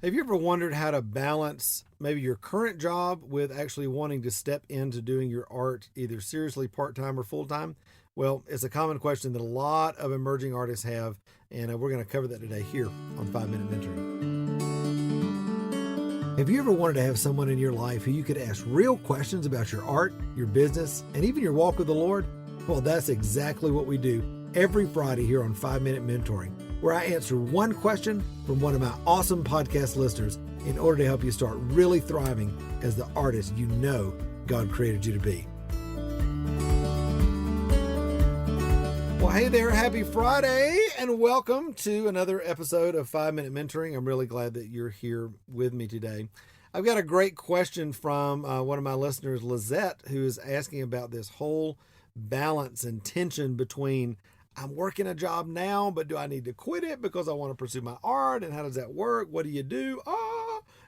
Have you ever wondered how to balance maybe your current job with actually wanting to step into doing your art either seriously part-time or full-time? Well, it's a common question that a lot of emerging artists have, and we're going to cover that today here on 5 Minute Mentoring. Have you ever wanted to have someone in your life who you could ask real questions about your art, your business, and even your walk with the Lord? Well, that's exactly what we do every Friday here on 5 Minute Mentoring, where I answer one question from one of my awesome podcast listeners in order to help you start really thriving as the artist you know God created you to be. Well, hey there, happy Friday, and welcome to another episode of 5 Minute Mentoring. I'm really glad that you're here with me today. I've got a great question from one of my listeners, Lisette, who is asking about this whole balance and tension between I'm working a job now, but do I need to quit it because I want to pursue my art? And how does that work? What do you do?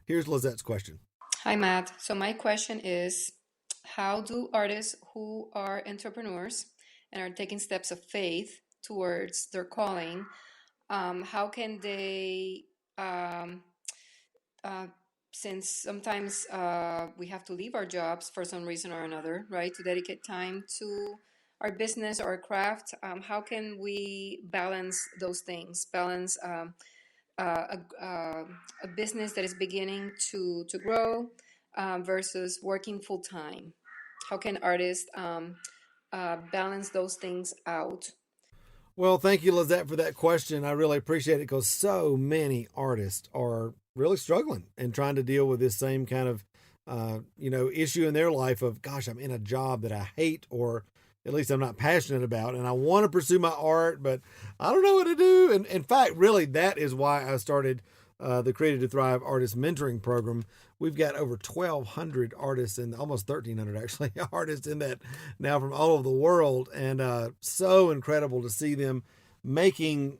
Here's Lisette's question. Hi, Matt. So my question is, how do artists who are entrepreneurs and are taking steps of faith towards their calling, how can they, uh, since sometimes we have to leave our jobs for some reason or another, right, to dedicate time to our business or craft, how can we balance those things, balance a business that is beginning to grow versus working full time? How can artists balance those things out? Well, thank you, Lisette, for that question. I really appreciate it because so many artists are really struggling and trying to deal with this same kind of, issue in their life of, gosh, I'm in a job that I hate or at least I'm not passionate about, and I want to pursue my art, but I don't know what to do. And in fact, really, that is why I started the Created to Thrive Artist Mentoring Program. We've got over 1,200 artists and almost 1,300 actually artists in that now from all over the world, and so incredible to see them making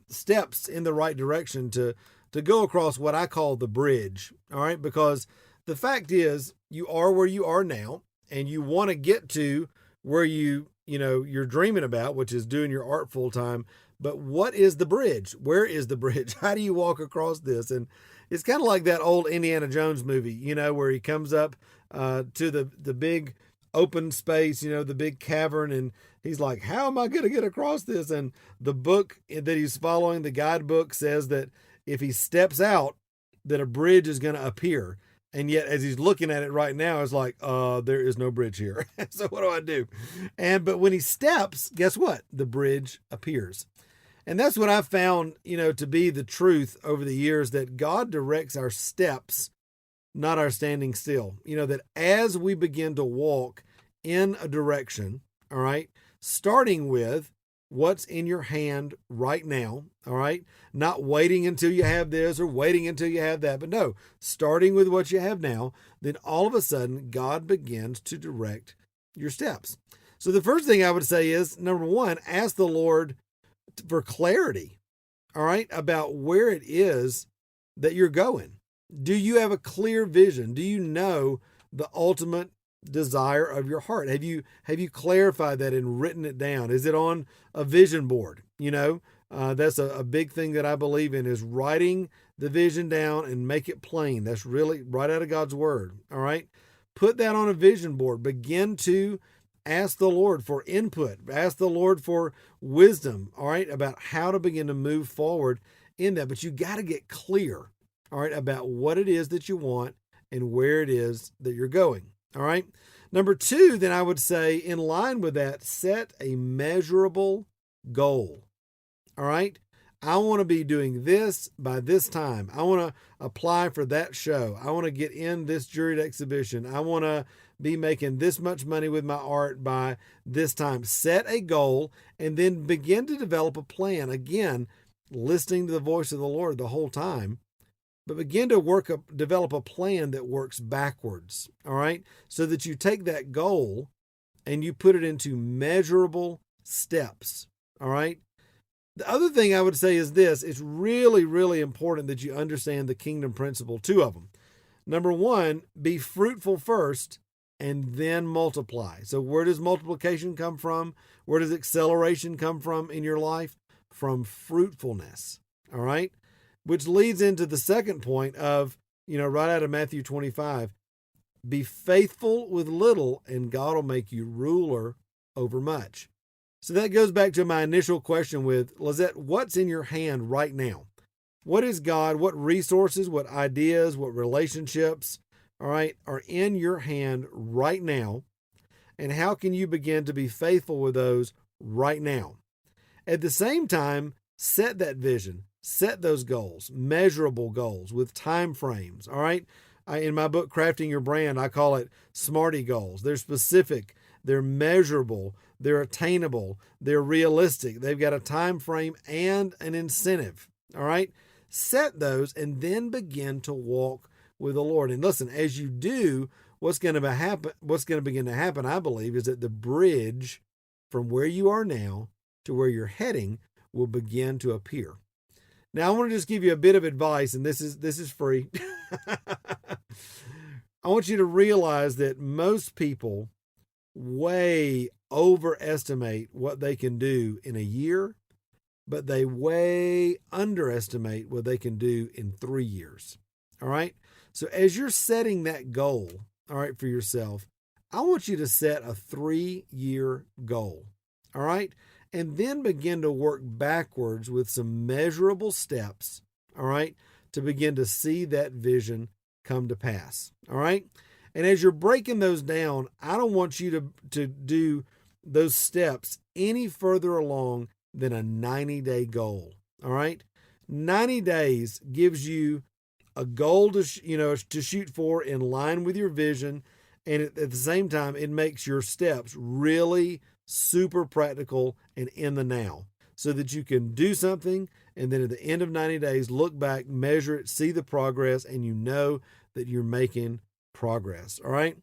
steps in the right direction to go across what I call the bridge. All right, because the fact is, you are where you are now, and you want to get to where you're dreaming about, which is doing your art full time. But what is the bridge? Where is the bridge? How do you walk across this? And it's kind of like that old Indiana Jones movie, where he comes up to the big open space, the big cavern, and he's like, how am I going to get across this? And the book that he's following, the guidebook, says that if he steps out, that a bridge is going to appear. And yet, as he's looking at it right now, it's like, there is no bridge here. So what do I do? But when he steps, guess what? The bridge appears. And that's what I've found, to be the truth over the years, that God directs our steps, not our standing still. That as we begin to walk in a direction, all right, starting with what's in your hand right now, all right? Not waiting until you have this or waiting until you have that, but no, starting with what you have now, then all of a sudden, God begins to direct your steps. So the first thing I would say is, number one, ask the Lord for clarity, all right, about where it is that you're going. Do you have a clear vision? Do you know the ultimate desire of your heart? Have you clarified that and written it down? Is it on a vision board? That's a big thing that I believe in, is writing the vision down and make it plain. That's really right out of God's word. All right. Put that on a vision board. Begin to ask the Lord for input. Ask the Lord for wisdom. All right. About how to begin to move forward in that. But you got to get clear. All right. About what it is that you want and where it is that you're going. All right. Number two, then I would say, in line with that, set a measurable goal. All right. I want to be doing this by this time. I want to apply for that show. I want to get in this juried exhibition. I want to be making this much money with my art by this time. Set a goal and then begin to develop a plan. Again, listening to the voice of the Lord the whole time. But begin to develop a plan that works backwards, all right? So that you take that goal and you put it into measurable steps, all right? The other thing I would say is this: it's really, really important that you understand the kingdom principle, two of them. Number one, be fruitful first and then multiply. So where does multiplication come from? Where does acceleration come from in your life? From fruitfulness, all right? which leads into the second point of, right out of Matthew 25, be faithful with little and God will make you ruler over much. So that goes back to my initial question with Lisette, what's in your hand right now? What is God, what resources, what ideas, what relationships, all right, are in your hand right now? And how can you begin to be faithful with those right now? At the same time, set that vision, set those goals, measurable goals with time frames, all right? In my book, Crafting Your Brand, I call it SMARTY goals. They're specific, they're measurable, they're attainable, they're realistic. They've got a time frame and an incentive, all right? Set those and then begin to walk with the Lord. And listen, as you do, what's going to begin to happen, I believe, is that the bridge from where you are now to where you're heading will begin to appear. Now, I want to just give you a bit of advice, and this is free. I want you to realize that most people way overestimate what they can do in a year, but they way underestimate what they can do in 3 years. All right? So as you're setting that goal, all right, for yourself, I want you to set a 3-year goal. All right? And then begin to work backwards with some measurable steps, all right, to begin to see that vision come to pass. All right? And as you're breaking those down, I don't want you to do those steps any further along than a 90-day goal. All right? 90 days gives you a goal to shoot for in line with your vision, and at the same time, it makes your steps really super practical and in the now, so that you can do something and then at the end of 90 days, look back, measure it, see the progress, and you know that you're making progress. All right?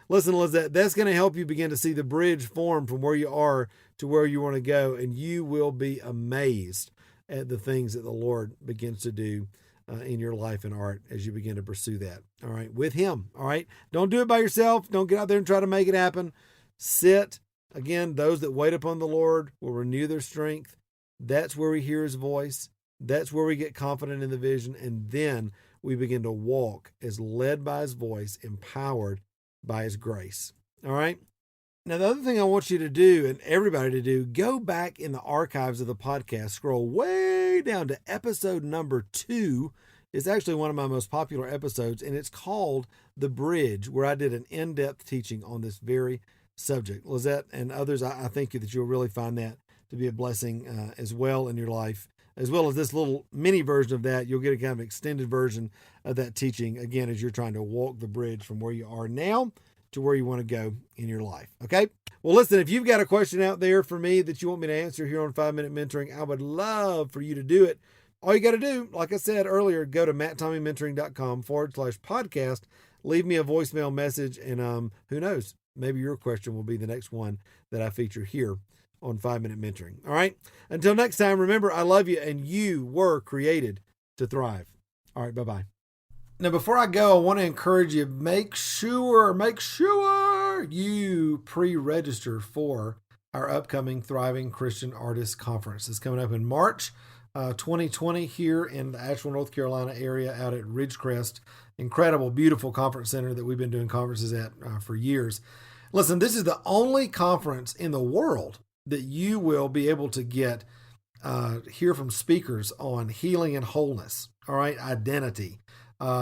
Listen, Lisette, that's going to help you begin to see the bridge form from where you are to where you want to go, and you will be amazed at the things that the Lord begins to do in your life and art as you begin to pursue that. All right? With Him. All right? Don't do it by yourself. Don't get out there and try to make it happen. Sit. Again, those that wait upon the Lord will renew their strength. That's where we hear His voice. That's where we get confident in the vision. And then we begin to walk as led by His voice, empowered by His grace. All right? Now, the other thing I want you to do, and everybody to do, go back in the archives of the podcast, scroll way down to episode number 2. It's actually one of my most popular episodes, and it's called The Bridge, where I did an in-depth teaching on this very subject. Lisette and others, I think that you'll really find that to be a blessing as well in your life, as well as this little mini version of that. You'll get a kind of extended version of that teaching, again, as you're trying to walk the bridge from where you are now to where you want to go in your life. Okay? Well, listen, if you've got a question out there for me that you want me to answer here on 5-Minute Mentoring, I would love for you to do it. All you got to do, like I said earlier, go to matttommymentoring.com/podcast, leave me a voicemail message, and who knows, maybe your question will be the next one that I feature here on 5-Minute Mentoring. All right? Until next time, remember, I love you, and you were created to thrive. All right, bye-bye. Now, before I go, I want to encourage you, make sure you pre-register for our upcoming Thriving Christian Artists Conference. It's coming up in March 2020 here in the Asheville, North Carolina area out at Ridgecrest. Incredible, beautiful conference center that we've been doing conferences at for years. Listen, this is the only conference in the world that you will be able to get hear from speakers on healing and wholeness, all right, identity,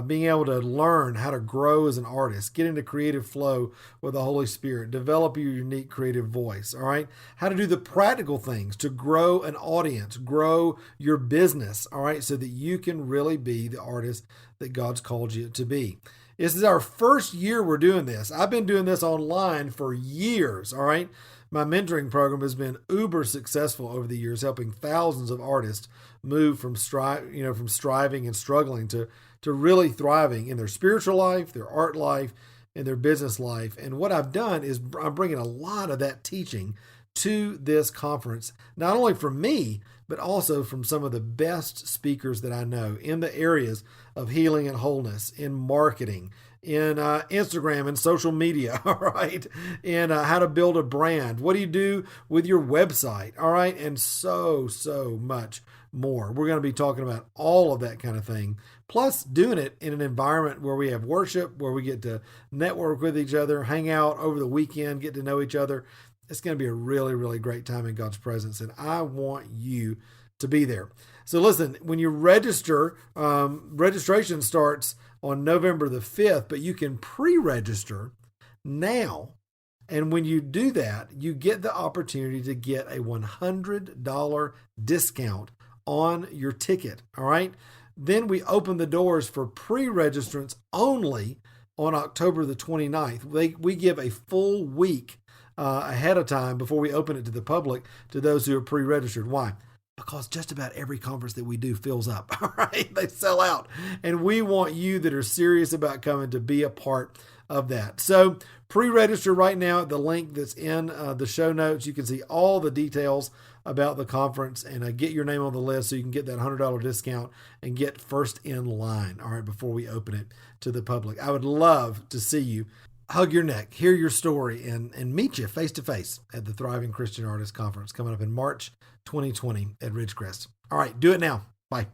being able to learn how to grow as an artist, get into creative flow with the Holy Spirit, develop your unique creative voice, all right? How to do the practical things to grow an audience, grow your business, all right, so that you can really be the artist that God's called you to be. This is our first year we're doing this. I've been doing this online for years, all right? My mentoring program has been uber successful over the years, helping thousands of artists move from striving and struggling to really thriving in their spiritual life, their art life, and their business life. And what I've done is I'm bringing a lot of that teaching to this conference, not only from me, but also from some of the best speakers that I know in the areas of healing and wholeness, in marketing, in Instagram and social media, all right, and how to build a brand. What do you do with your website, all right, and so much more. We're going to be talking about all of that kind of thing, plus doing it in an environment where we have worship, where we get to network with each other, hang out over the weekend, get to know each other. It's going to be a really, really great time in God's presence, and I want you to be there. So listen, when you register, registration starts on November the 5th, but you can pre-register now. And when you do that, you get the opportunity to get a $100 discount on your ticket. All right. Then we open the doors for pre-registrants only on October the 29th. We give a full week ahead of time before we open it to the public to those who are pre-registered. Why? Because just about every conference that we do fills up. All right. They sell out. And we want you that are serious about coming to be a part of that. So pre-register right now at the link that's in the show notes. You can see all the details about the conference and get your name on the list so you can get that $100 discount and get first in line, all right, before we open it to the public. I would love to see you, hug your neck, hear your story, and meet you face-to-face at the Thriving Christian Artist Conference coming up in March 2020 at Ridgecrest. All right, do it now. Bye.